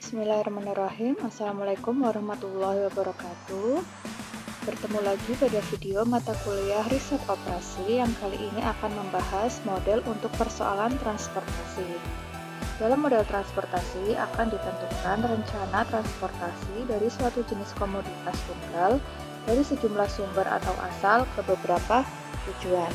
Bismillahirrahmanirrahim. Assalamualaikum warahmatullahi wabarakatuh. Bertemu lagi pada video mata kuliah riset operasi yang kali ini akan membahas model untuk persoalan transportasi. Dalam model transportasi akan ditentukan rencana transportasi dari suatu jenis komoditas tunggal dari sejumlah sumber atau asal ke beberapa tujuan.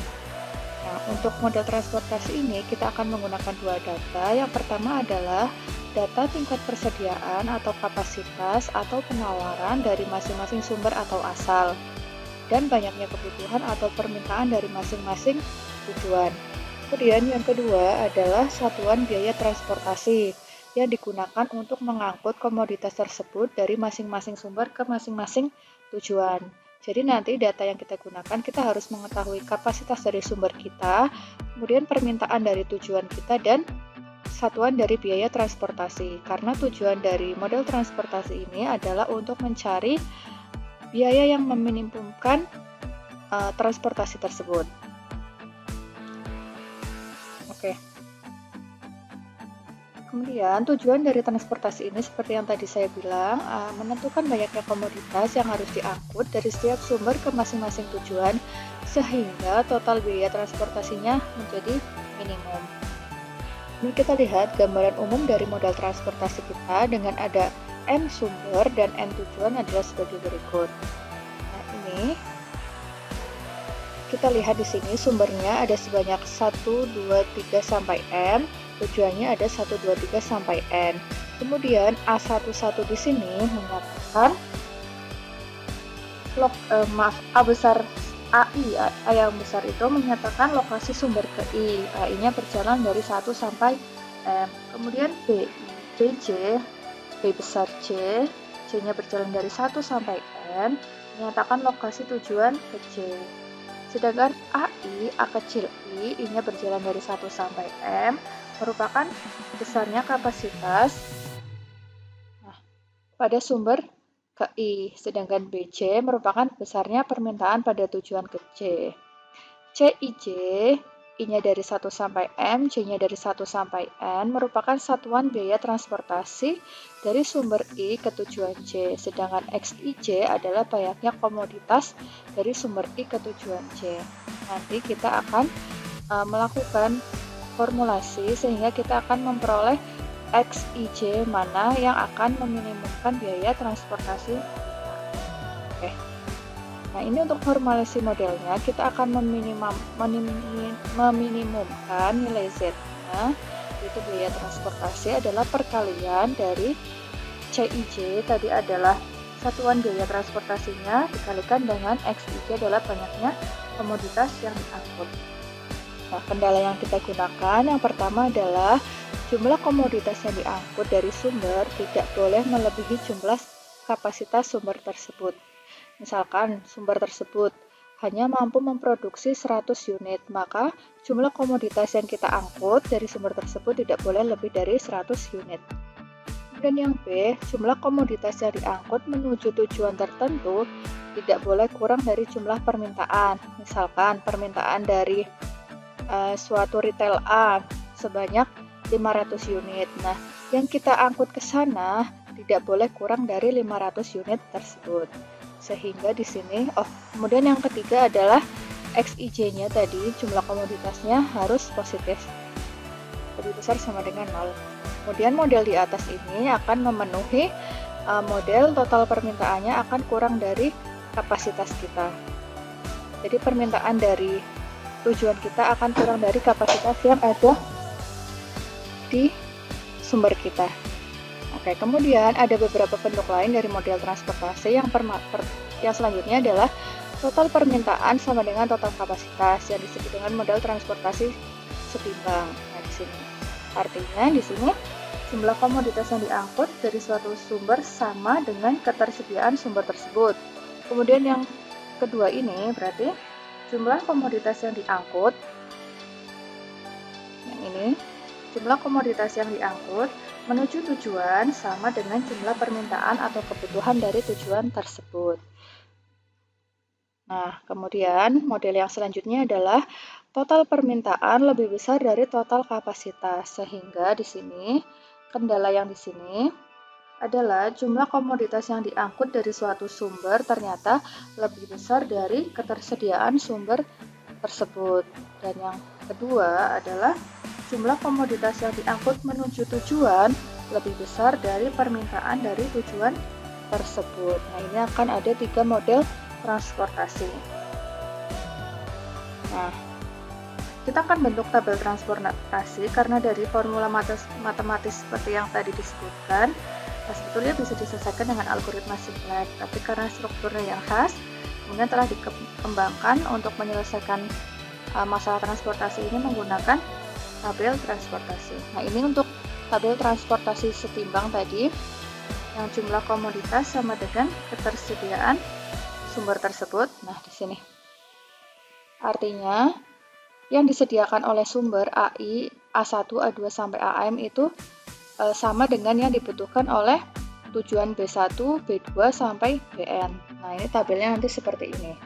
Nah, untuk model transportasi ini kita akan menggunakan dua data. Yang pertama adalah data tingkat persediaan atau kapasitas atau penawaran dari masing-masing sumber atau asal, dan banyaknya kebutuhan atau permintaan dari masing-masing tujuan. Kemudian yang kedua adalah satuan biaya transportasi yang digunakan untuk mengangkut komoditas tersebut dari masing-masing sumber ke masing-masing tujuan. Jadi nanti data yang kita gunakan, kita harus mengetahui kapasitas dari sumber kita, kemudian permintaan dari tujuan kita, dan satuan dari biaya transportasi. Karena tujuan dari model transportasi ini adalah untuk mencari biaya yang meminimumkan transportasi tersebut. Oke. Kemudian tujuan dari transportasi ini seperti yang tadi saya bilang, menentukan banyaknya komoditas yang harus diangkut dari setiap sumber ke masing-masing tujuan sehingga total biaya transportasinya menjadi minimum. Ini kita lihat gambaran umum dari modal transportasi kita dengan ada N sumber dan N tujuan adalah sebagai berikut. Nah, ini kita lihat di sini sumbernya ada sebanyak 1, 2, 3 sampai N. Tujuannya ada 1, 2, 3 sampai N. Kemudian A11 di sini menyatakan A besar AI, A yang besar itu menyatakan lokasi sumber ke I. AI-nya berjalan dari 1 sampai M. Kemudian BJ, B besar C, C-nya berjalan dari 1 sampai N, menyatakan lokasi tujuan ke C. Sedangkan AI, A kecil I, I-nya berjalan dari 1 sampai M, merupakan besarnya kapasitas pada sumber ke I, sedangkan BC merupakan besarnya permintaan pada tujuan ke C. CIJ, I-nya dari 1 sampai M, C-nya dari 1 sampai N, merupakan satuan biaya transportasi dari sumber I ke tujuan C, sedangkan XIJ adalah banyaknya komoditas dari sumber I ke tujuan C. Nanti kita akan melakukan formulasi sehingga kita akan memperoleh XIJ mana yang akan meminimumkan biaya transportasi. Oke. Nah, ini untuk formulasi modelnya kita akan meminimumkan nilai Z-nya, yaitu biaya transportasi adalah perkalian dari CIJ tadi adalah satuan biaya transportasinya dikalikan dengan XIJ adalah banyaknya komoditas yang diangkut. Nah, kendala yang kita gunakan yang pertama adalah jumlah komoditas yang diangkut dari sumber tidak boleh melebihi jumlah kapasitas sumber tersebut. Misalkan sumber tersebut hanya mampu memproduksi 100 unit, maka jumlah komoditas yang kita angkut dari sumber tersebut tidak boleh lebih dari 100 unit. Dan yang B, jumlah komoditas yang diangkut menuju tujuan tertentu tidak boleh kurang dari jumlah permintaan. Misalkan permintaan dari suatu retail A sebanyak 500 unit. Nah, yang kita angkut ke sana tidak boleh kurang dari 500 unit tersebut. Sehingga di sini, kemudian yang ketiga adalah XIJ-nya tadi, jumlah komoditasnya harus positif. Lebih besar sama dengan 0. Kemudian model di atas ini akan memenuhi model total permintaannya akan kurang dari kapasitas kita. Jadi permintaan dari tujuan kita akan kurang dari kapasitas yang ada di sumber kita. Oke, kemudian ada beberapa bentuk lain dari model transportasi. Yang selanjutnya adalah total permintaan sama dengan total kapasitas yang disebut dengan model transportasi setimbang. Nah, di sini artinya di sini jumlah komoditas yang diangkut dari suatu sumber sama dengan ketersediaan sumber tersebut. Kemudian yang kedua ini berarti jumlah komoditas yang diangkut, yang ini, jumlah komoditas yang diangkut menuju tujuan sama dengan jumlah permintaan atau kebutuhan dari tujuan tersebut. Nah, kemudian model yang selanjutnya adalah total permintaan lebih besar dari total kapasitas, sehingga di sini kendala yang di sini adalah jumlah komoditas yang diangkut dari suatu sumber ternyata lebih besar dari ketersediaan sumber tersebut. Dan yang kedua adalah jumlah komoditas yang diangkut menuju tujuan lebih besar dari permintaan dari tujuan tersebut. Nah, ini akan ada 3 model transportasi. Nah, kita akan bentuk tabel transportasi karena dari formula matematis seperti yang tadi disebutkan, sebetulnya bisa diselesaikan dengan algoritma simplex, tapi karena strukturnya yang khas, kemudian telah dikembangkan untuk menyelesaikan masalah transportasi ini menggunakan tabel transportasi. Nah, ini untuk tabel transportasi setimbang tadi, yang jumlah komoditas sama dengan ketersediaan sumber tersebut. Nah, di sini. Artinya, yang disediakan oleh sumber AI, A1, A2, sampai AM itu sama dengan yang dibutuhkan oleh tujuan B1, B2, sampai BN. Nah, ini tabelnya nanti seperti ini.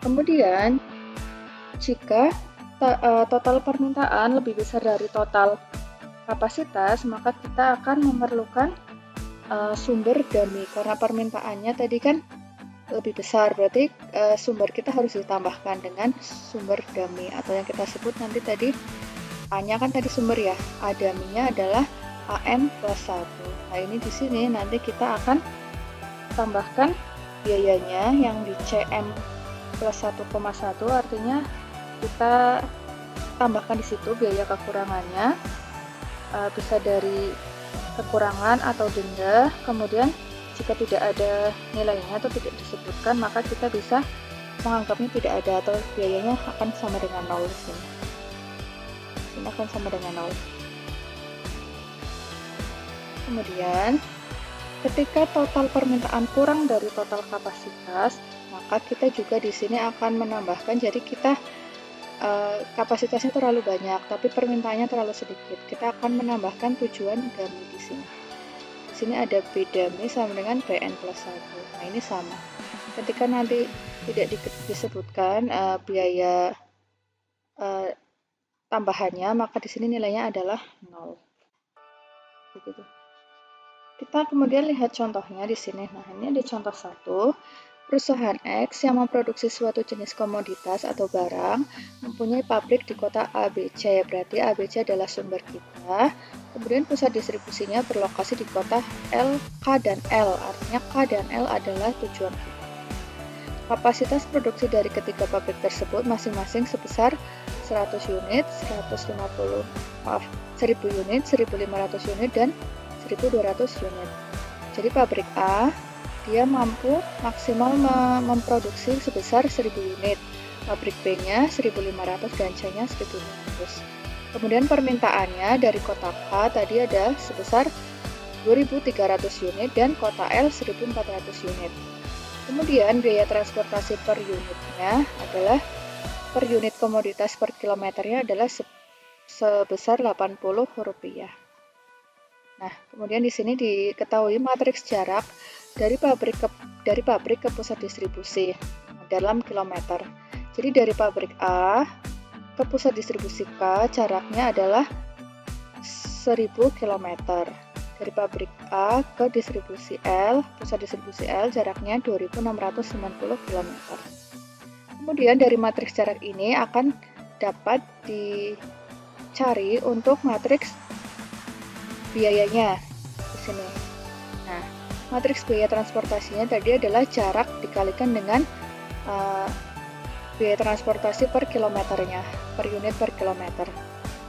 Kemudian, jika total permintaan lebih besar dari total kapasitas, maka kita akan memerlukan sumber dummy. Karena permintaannya tadi kan lebih besar, berarti sumber kita harus ditambahkan dengan sumber dummy, atau yang kita sebut nanti tadi A-nya kan tadi sumber ya, A dummy-nya adalah AM plus 1. Nah, ini di sini nanti kita akan tambahkan biayanya yang di CM plus 1,1, artinya kita tambahkan di situ biaya kekurangannya, bisa dari kekurangan atau denda. Kemudian jika tidak ada nilainya atau tidak disebutkan, maka kita bisa menganggapnya tidak ada atau biayanya akan sama dengan 0 di sini. Ini akan sama dengan 0. Kemudian, ketika total permintaan kurang dari total kapasitas, maka kita juga di sini akan menambahkan. Jadi kita kapasitasnya terlalu banyak, tapi permintaannya terlalu sedikit. Kita akan menambahkan tujuan dummy di sini. Di sini ada B dummy sama dengan BN plus 1. Nah, ini sama. Ketika nanti tidak disebutkan biaya tambahannya, maka di sini nilainya adalah 0. Begitu. Kita kemudian lihat contohnya di sini. Nah, ini ada contoh 1. Perusahaan X yang memproduksi suatu jenis komoditas atau barang mempunyai pabrik di kota ABC. Berarti ABC adalah sumber kita. Kemudian pusat distribusinya berlokasi di kota L, K, dan L. Artinya K dan L adalah tujuan kita. Kapasitas produksi dari ketiga pabrik tersebut masing-masing sebesar 100 unit, 1000 unit, 1500 unit, dan 1200 unit. Jadi pabrik A dia mampu maksimal memproduksi sebesar 1000 unit. Pabrik B-nya 1500 dan C-nya 1500. Kemudian permintaannya dari kota K tadi ada sebesar 2300 unit dan kota L 1400 unit. Kemudian biaya transportasi per unitnya adalah per unit komoditas per kilometernya adalah sebesar Rp80. Nah, kemudian di sini diketahui matriks jarak dari pabrik ke pusat distribusi dalam kilometer. Jadi dari pabrik A ke pusat distribusi K jaraknya adalah 1000 km. Dari pabrik A ke distribusi L, pusat distribusi L jaraknya 2690 km. Kemudian dari matriks jarak ini akan dapat dicari untuk matriks biayanya di sini. Nah, matriks biaya transportasinya tadi adalah jarak dikalikan dengan biaya transportasi per kilometernya, per unit per kilometer.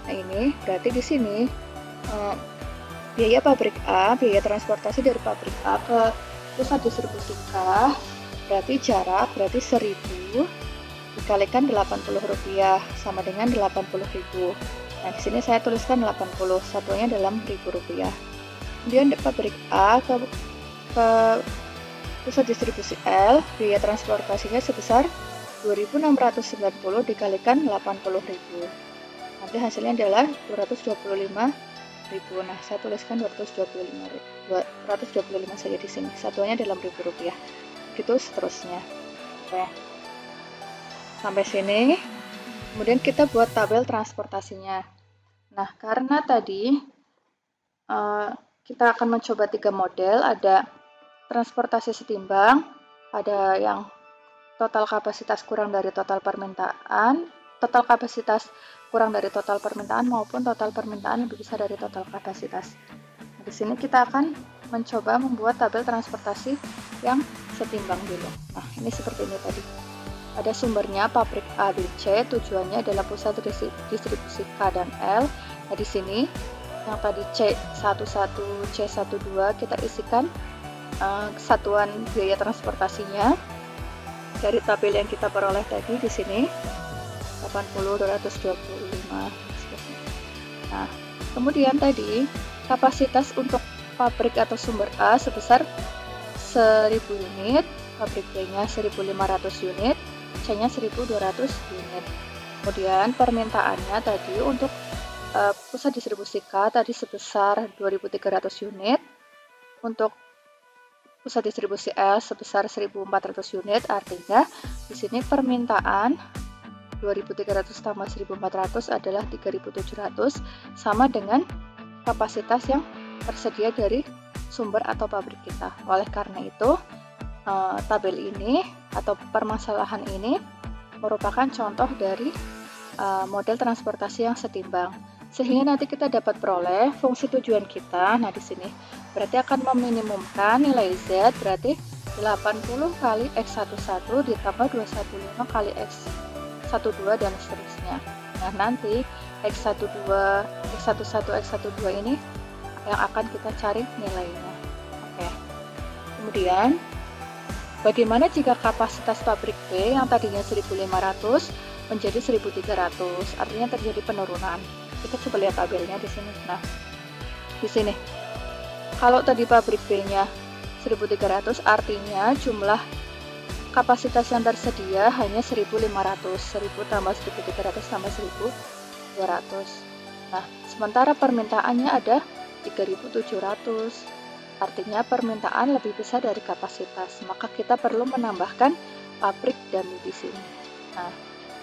Nah, ini berarti di sini biaya pabrik A, biaya transportasi dari pabrik A ke pusat distribusi K, berarti jarak, berarti 1000 dikalikan Rp80 sama dengan 80.000. Nah, di sini saya tuliskan 80, satunya dalam Rp1.000. Kemudian pabrik A ke pusat distribusi L, biaya transportasinya sebesar 2.690 dikalikan 80.000. Nanti hasilnya adalah 225.000. Nah, saya tuliskan 225 saja di sini. Satunya dalam Rp1.000. Begitu seterusnya. Oke. Sampai sini. Kemudian kita buat tabel transportasinya. Nah, karena tadi kita akan mencoba 3 model, ada transportasi setimbang, ada yang total kapasitas kurang dari total permintaan, total kapasitas kurang dari total permintaan maupun total permintaan lebih besar dari total kapasitas. Nah, di sini kita akan mencoba membuat tabel transportasi yang setimbang dulu. Nah, ini seperti ini tadi. Ada sumbernya pabrik A, B, C, tujuannya adalah pusat distribusi K dan L. Nah, di sini yang tadi C11, C12 kita isikan satuan biaya transportasinya dari tabel yang kita peroleh tadi di sini 80, 225. Nah, kemudian tadi kapasitas untuk pabrik atau sumber A sebesar 1000 unit, pabrik B-nya 1500 unit, C-nya 1200 unit. Kemudian permintaannya tadi untuk pusat distribusi K tadi sebesar 2300 unit, untuk pusat distribusi L sebesar 1400 unit, artinya di sini permintaan 2300 tambah 1400 adalah 3700, sama dengan kapasitas yang tersedia dari sumber atau pabrik kita. Oleh karena itu, tabel ini atau permasalahan ini merupakan contoh dari model transportasi yang setimbang. Sehingga nanti kita dapat peroleh fungsi tujuan kita. Nah, di sini berarti akan meminimumkan nilai Z, berarti 80 kali X11 ditambah 215 kali X12 dan seterusnya. Nah, nanti X12, X11, X12 ini yang akan kita cari nilainya. Oke. Kemudian, bagaimana jika kapasitas pabrik B yang tadinya 1500 menjadi 1300? Artinya terjadi penurunan. Kita coba lihat tabelnya di sini. Nah, di sini kalau tadi pabrik B-nya 1300, artinya jumlah kapasitas yang tersedia hanya 1500. 1000 tambah 1300 tambah 1200. Nah, sementara permintaannya ada 3700. Artinya permintaan lebih besar dari kapasitas. Maka kita perlu menambahkan pabrik dummy di sini. Nah,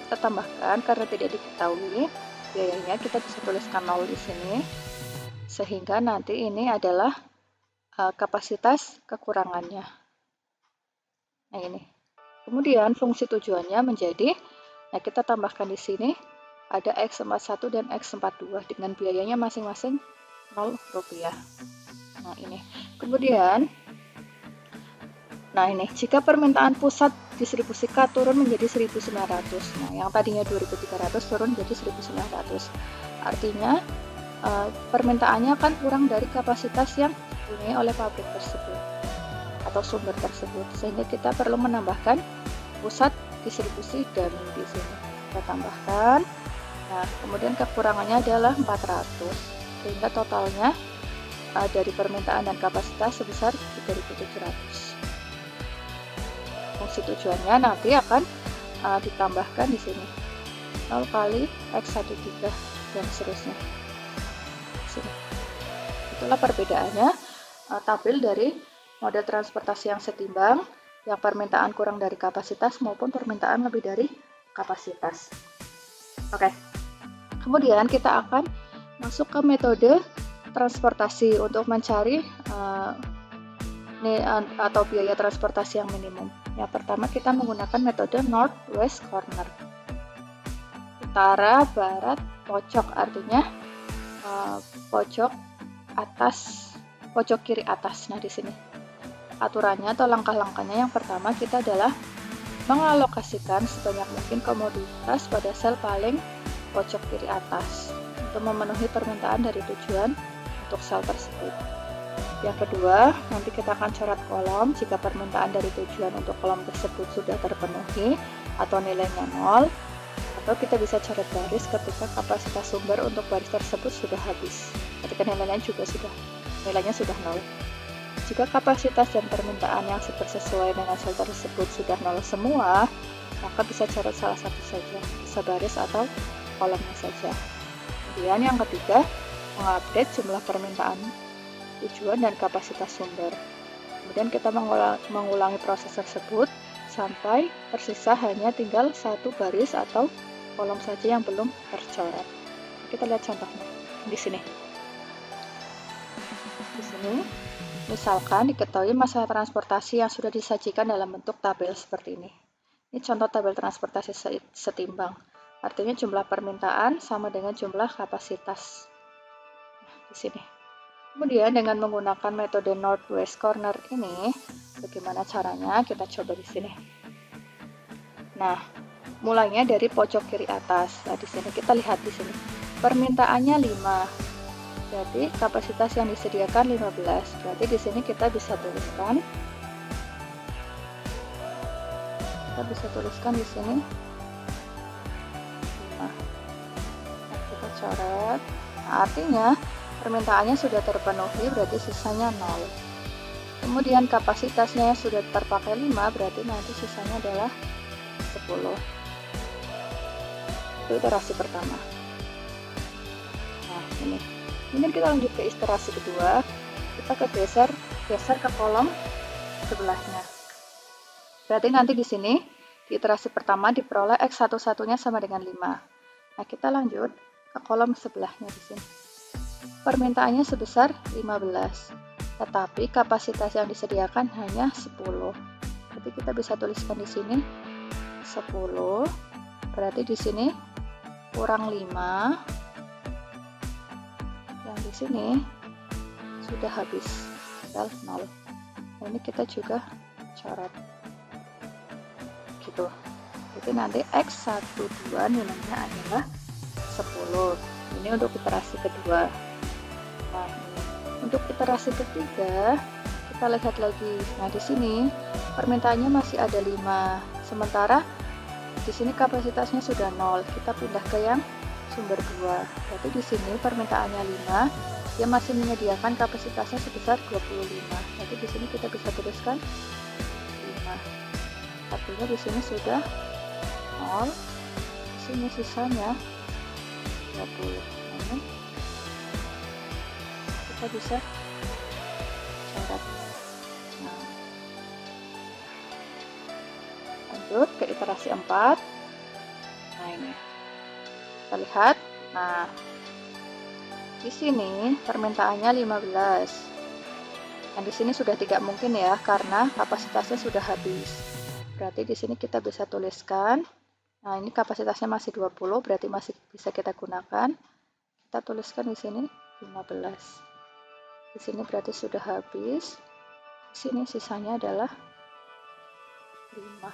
kita tambahkan karena tidak diketahui biayanya, kita bisa tuliskan 0 di sini, sehingga nanti ini adalah kapasitas kekurangannya. Nah, ini. Kemudian fungsi tujuannya menjadi, nah kita tambahkan di sini ada X41 dan X42 dengan biayanya masing-masing 0 rupiah. Nah, ini. Kemudian, nah ini, jika permintaan pusat distribusi K turun menjadi 1900. Nah, yang tadinya 2300 turun menjadi 1900. Artinya permintaannya akan kurang dari kapasitas yang dipunyai oleh pabrik tersebut atau sumber tersebut, sehingga kita perlu menambahkan pusat distribusi dummy di sini. Kita tambahkan. Nah, kemudian kekurangannya adalah 400, sehingga totalnya dari permintaan dan kapasitas sebesar 3700. Fungsi tujuannya nanti akan ditambahkan di sini 0 kali X13 dan seterusnya. Sini. Itulah perbedaannya tabel dari model transportasi yang setimbang, yang permintaan kurang dari kapasitas maupun permintaan lebih dari kapasitas. Oke. Kemudian kita akan masuk ke metode transportasi untuk mencari atau biaya transportasi yang minimum. Yang pertama kita menggunakan metode North-West Corner. Utara, barat, pojok, artinya pojok atas, pojok kiri atas. Nah, di sini aturannya atau langkah-langkahnya, yang pertama kita adalah mengalokasikan sebanyak mungkin komoditas pada sel paling pojok kiri atas untuk memenuhi permintaan dari tujuan untuk sel tersebut. Yang kedua, nanti kita akan coret kolom jika permintaan dari tujuan untuk kolom tersebut sudah terpenuhi atau nilainya 0, atau kita bisa coret baris ketika kapasitas sumber untuk baris tersebut sudah habis, ketika nilainya sudah 0. Jika kapasitas dan permintaan yang sesuai dengan sel tersebut sudah 0 semua, maka bisa coret salah satu saja, bisa baris atau kolomnya saja. Kemudian yang ketiga, mengupdate jumlah permintaan tujuan dan kapasitas sumber. Kemudian kita mengulangi proses tersebut sampai tersisa hanya tinggal satu baris atau kolom saja yang belum tercoret. Kita lihat contohnya di sini. di sini. Misalkan diketahui masalah transportasi yang sudah disajikan dalam bentuk tabel seperti ini. Ini contoh tabel transportasi setimbang. Artinya jumlah permintaan sama dengan jumlah kapasitas. Di sini. Kemudian dengan menggunakan metode Northwest Corner ini, bagaimana caranya? Kita coba di sini. Nah, mulainya dari pojok kiri atas. Nah, di sini kita lihat di sini. Permintaannya 5. Berarti kapasitas yang disediakan 15. Berarti di sini kita bisa tuliskan. Di sini 5. Nah, kita coret. Nah, artinya permintaannya sudah terpenuhi, berarti sisanya 0. Kemudian kapasitasnya sudah terpakai 5, berarti nanti sisanya adalah 10. Itu iterasi pertama. Nah, ini. Kemudian kita lanjut ke iterasi kedua. Kita geser ke kolom sebelahnya. Berarti nanti di sini di iterasi pertama diperoleh X satu-satunya sama dengan 5. Nah, kita lanjut ke kolom sebelahnya di sini. Permintaannya sebesar 15, tetapi kapasitas yang disediakan hanya 10. Jadi kita bisa tuliskan di sini 10. Berarti di sini kurang 5. Yang di sini sudah habis, tinggal 0. Nah, ini kita juga coret gitu. Jadi nanti X12 nilainya adalah 10. Ini untuk iterasi kedua. Nah, untuk iterasi ketiga kita lihat lagi. Nah, di sini permintaannya masih ada 5. Sementara di sini kapasitasnya sudah 0. Kita pindah ke yang sumber 2. Berarti di sini permintaannya 5, dia masih menyediakan kapasitasnya sebesar 25. Berarti di sini kita bisa tuliskan 5. Artinya di sini sudah 0. Di sini sisanya 20. Nah, kita bisa coret. Nah, lanjut ke iterasi 4. Nah, ini kita lihat. Nah, di sini permintaannya 15. Dan di sini sudah tidak mungkin ya, karena kapasitasnya sudah habis. Berarti di sini kita bisa tuliskan. Nah, ini kapasitasnya masih 20, berarti masih bisa kita gunakan. Kita tuliskan di sini 15. Di sini berarti sudah habis. Di sini sisanya adalah 5.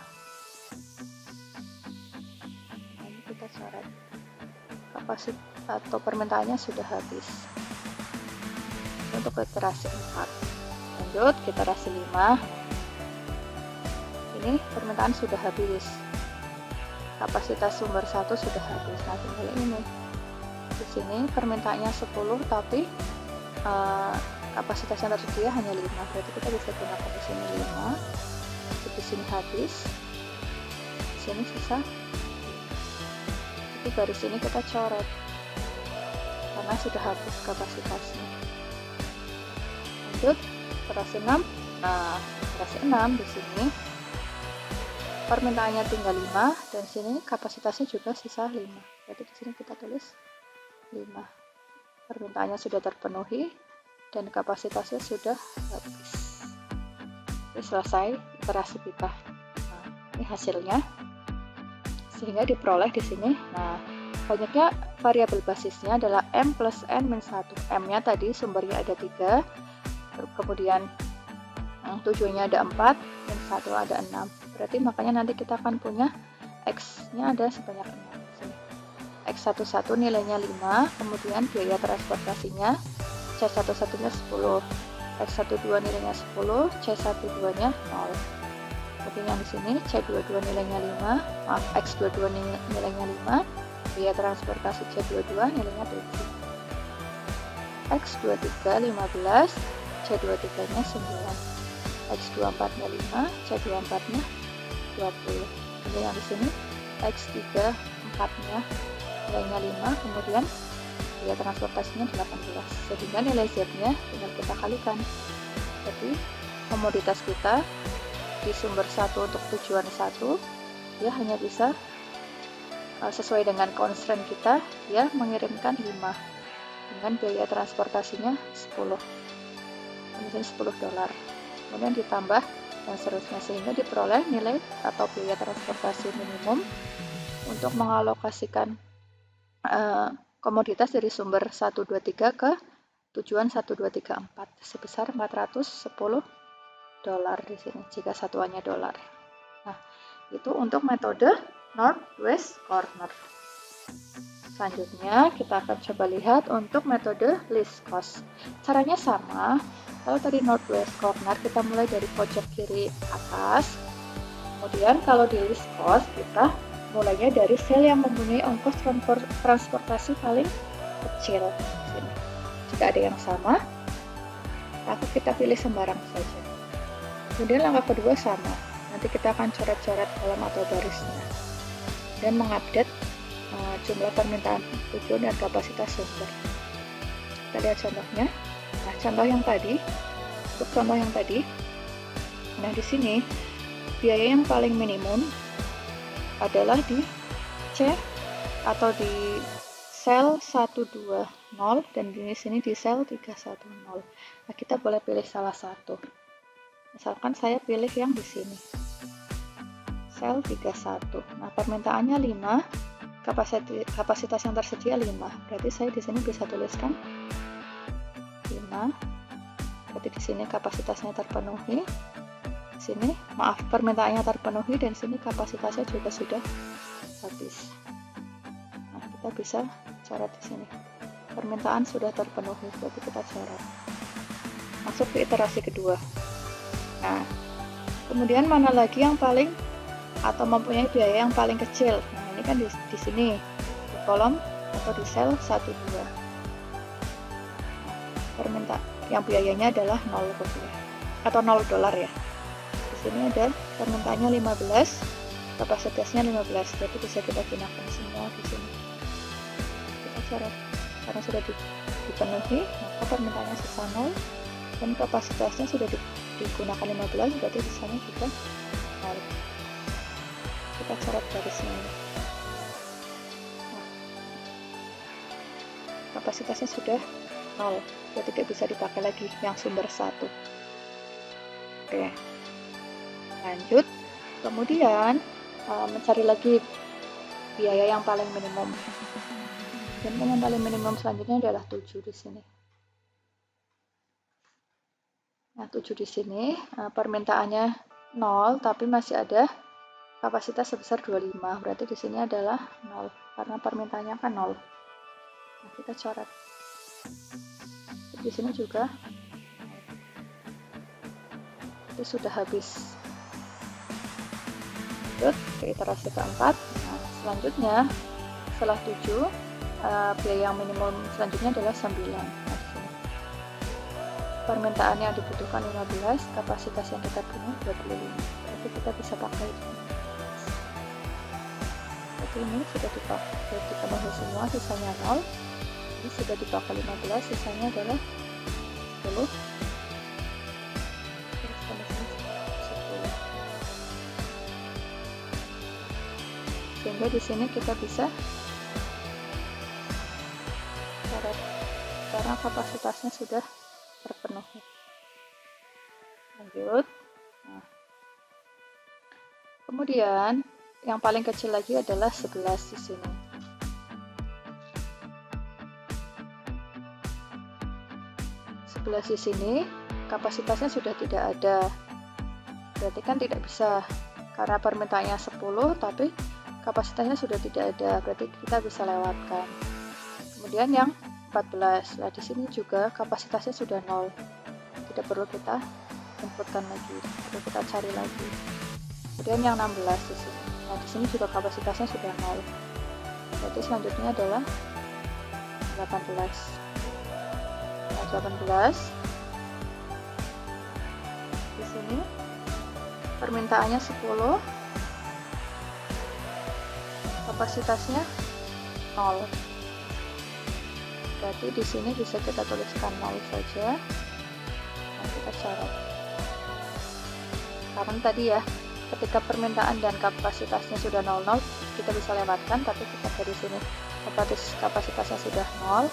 Nah, ini kita coret. Kapasitas atau permintaannya sudah habis. Untuk iterasi 4. Lanjut ke iterasi 5. Ini permintaan sudah habis. Kapasitas sumber 1 sudah habis. Nah, tinggal ini. Di sini permintaannya 10, tapi kapasitas yang tersedia hanya 5. Berarti kita bisa gunakan di sini 5. Di sini habis. Di sini sisa. Jadi garis ini kita coret karena sudah habis kapasitasnya. Lanjut iterasi 6. Nah, iterasi 6 di sini permintaannya tinggal 5 dan sini kapasitasnya juga sisa 5. Berarti di sini kita tulis 5. Permintaannya sudah terpenuhi dan kapasitasnya sudah habis. Ini selesai iterasi kita. Nah, ini hasilnya. Sehingga diperoleh di sini. Nah, banyaknya variabel basisnya adalah M plus N min 1. M-nya tadi sumbernya ada 3, kemudian tujuannya ada 4, min 1 ada 6. Berarti makanya nanti kita akan punya X-nya ada sebanyak 6. Sini. X11 nilainya 5, kemudian biaya transportasinya C11-nya 10, X12 nilainya 10, C12-nya 0. Kemudian yang di sini C22 nilainya 5, maaf X22 nilainya 5, biaya transportasi C22 nilainya 7. X23 15, C23-nya 9, X24-nya 5, C24-nya 20. Kemudian yang di sini X34-nya nilainya 5, kemudian biaya transportasinya 18. Sehingga nilai Z-nya tinggal kita kalikan. Jadi komoditas kita di sumber 1 untuk tujuan 1, dia hanya bisa sesuai dengan constraint kita, dia mengirimkan 5 dengan biaya transportasinya 10. di sini 10 dolar, kemudian ditambah dan seterusnya, sehingga diperoleh nilai atau biaya transportasi minimum untuk mengalokasikan komoditas dari sumber 123 ke tujuan 1234 sebesar 410 dolar di sini jika satuannya dolar. Nah, itu untuk metode Northwest Corner. Selanjutnya kita akan coba lihat untuk metode least cost. Caranya sama. Kalau tadi Northwest Corner kita mulai dari pojok kiri atas. Kemudian kalau di least cost kita mulainya dari sel yang mempunyai ongkos transportasi paling kecil. Sini. Jika ada yang sama, maka kita pilih sembarang saja. Kemudian langkah kedua sama. Nanti kita akan coret-coret kolom atau barisnya dan mengupdate jumlah permintaan tujuan dan kapasitas sumber. Kita lihat contohnya. Nah, contoh yang tadi, untuk contoh yang tadi, nah di sini biaya yang paling minimum adalah di C atau di sel 120 dan di sini di sel 310. Nah, kita boleh pilih salah satu. Misalkan saya pilih yang di sini. Sel 31. Nah, permintaannya 5. Kapasitas yang tersedia 5, berarti saya di sini bisa tuliskan 5, berarti di sini kapasitasnya terpenuhi, di sini maaf permintaannya terpenuhi, dan sini kapasitasnya juga sudah habis. Nah, kita bisa coret di sini, permintaan sudah terpenuhi, berarti kita coret. Masuk ke iterasi kedua. Nah, kemudian mana lagi yang paling atau mempunyai biaya yang paling kecil? Nah, ini kan di sini di kolom atau di sel 12. Permintaan yang biayanya adalah 0 rupiah atau 0 dolar ya. Di sini ada permintaannya 15, kapasitasnya 15, jadi bisa kita gunakan semua di sini. Kita coret karena sudah dipenuhi, maka permintaannya sisa 0 dan kapasitasnya sudah digunakan 15, berarti di sana juga 0. Kita coret garisnya ini. Nah, kapasitasnya sudah 0, jadi tidak bisa dipakai lagi yang sumber 1. Oke, lanjut. Kemudian mencari lagi biaya yang paling minimum. Dan yang paling minimum selanjutnya adalah 7 di sini. Nah, 7 di sini permintaannya 0, tapi masih ada kapasitas sebesar 25, berarti di sini adalah 0 karena permintaannya kan 0. Nah, kita coret. Di sini juga itu sudah habis. Lanjut ke iterasi keempat. Nah, selanjutnya setelah 7 biaya yang minimum selanjutnya adalah 9. Nah, di sini permintaannya dibutuhkan 15, kapasitas yang kita punya 25, berarti kita bisa pakai ini. Ini sudah dipenuhi semua, sisanya 0. Ini sudah dipakai 15, sisanya adalah 10. Terus tambah 10. Sehingga di sini kita bisa coret karena kapasitasnya sudah terpenuhi. Lanjut. Nah, kemudian yang paling kecil lagi adalah 11 di sini. Di sini kapasitasnya sudah tidak ada, berarti kan tidak bisa karena permintaannya 10 tapi kapasitasnya sudah tidak ada, berarti kita bisa lewatkan. Kemudian yang 14, nah di sini juga kapasitasnya sudah 0, tidak perlu kita inputkan lagi, perlu kita cari lagi. Kemudian yang 16 di sini, nah di sini juga kapasitasnya sudah 0, berarti selanjutnya adalah 18. 18 di sini permintaannya 10, kapasitasnya 0, berarti di sini bisa kita tuliskan 0 saja. Nah, kita coret karena tadi ya ketika permintaan dan kapasitasnya sudah 00 kita bisa lewatkan, tapi kita dari sini kapasitasnya sudah 0,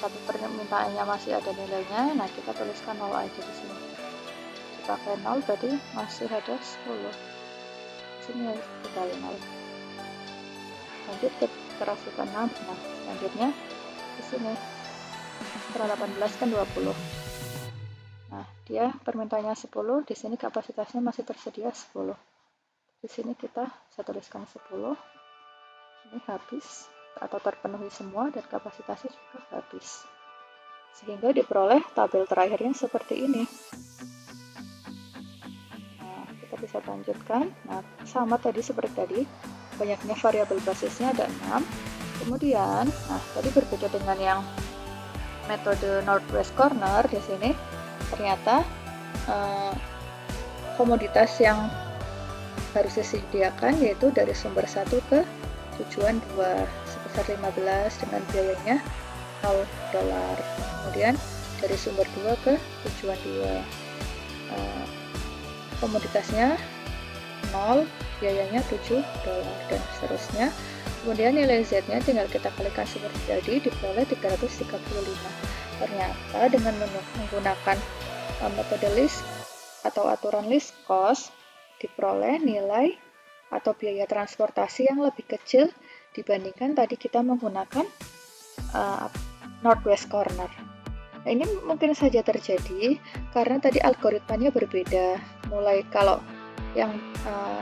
tapi permintaannya masih ada nilainya, nah kita tuliskan 0 aja di sini. Dipakai 0 berarti masih ada 10. Sini dikali 0. Lanjut ke kerasukan 6. Nah, selanjutnya di sini setelah 18 kan 20. Nah, dia permintaannya 10, di sini kapasitasnya masih tersedia 10. Di sini saya tuliskan 10. Ini habis atau terpenuhi semua dan kapasitasnya juga habis. Sehingga diperoleh tabel terakhirnya seperti ini. Nah, kita bisa lanjutkan. Nah, sama tadi seperti tadi, banyaknya variabel basisnya ada 6. Kemudian, nah tadi berbeda dengan yang metode Northwest Corner. Di sini ternyata komoditas yang harus disediakan yaitu dari sumber 1 ke tujuan 2 sebesar 15 dengan biayanya $0. Kemudian dari sumber 2 ke tujuan 2 komoditasnya 0, biayanya $7 dan seterusnya. Kemudian nilai Z-nya tinggal kita kalikan seperti tadi, diperoleh 335. Ternyata dengan menggunakan metode list atau aturan list cost, diperoleh nilai atau biaya transportasi yang lebih kecil dibandingkan tadi kita menggunakan Northwest Corner. Nah, ini mungkin saja terjadi karena tadi algoritmanya berbeda. Mulai kalau yang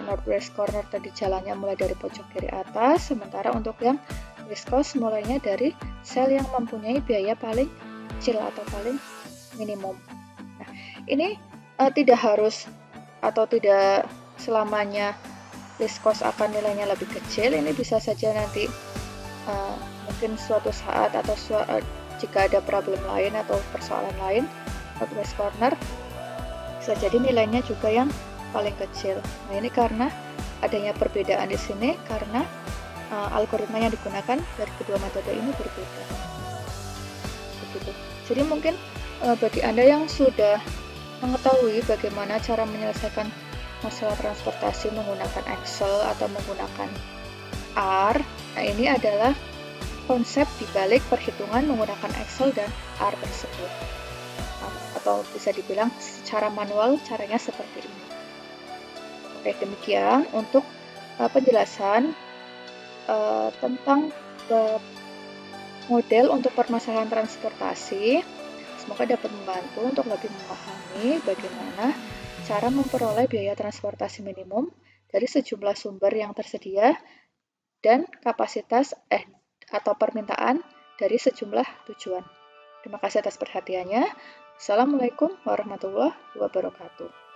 Northwest Corner tadi jalannya mulai dari pojok kiri atas, sementara untuk yang list cost mulainya dari sel yang mempunyai biaya paling kecil atau paling minimum. Nah, ini tidak harus atau tidak selamanya list cost akan nilainya lebih kecil. Ini bisa saja nanti mungkin suatu saat atau jika ada problem lain atau persoalan lain, Northwest Corner bisa jadi nilainya juga yang paling kecil. Nah, ini karena adanya perbedaan di sini karena algoritma yang digunakan dari kedua metode ini berbeda. Begitu. Jadi mungkin bagi Anda yang sudah mengetahui bagaimana cara menyelesaikan masalah transportasi menggunakan Excel atau menggunakan R, nah ini adalah konsep dibalik perhitungan menggunakan Excel dan R tersebut. Atau bisa dibilang secara manual caranya seperti ini. Oke, demikian untuk penjelasan tentang model untuk permasalahan transportasi. Semoga dapat membantu untuk lebih memahami bagaimana cara memperoleh biaya transportasi minimum dari sejumlah sumber yang tersedia dan kapasitas atau permintaan dari sejumlah tujuan. Terima kasih atas perhatiannya. Assalamualaikum warahmatullahi wabarakatuh.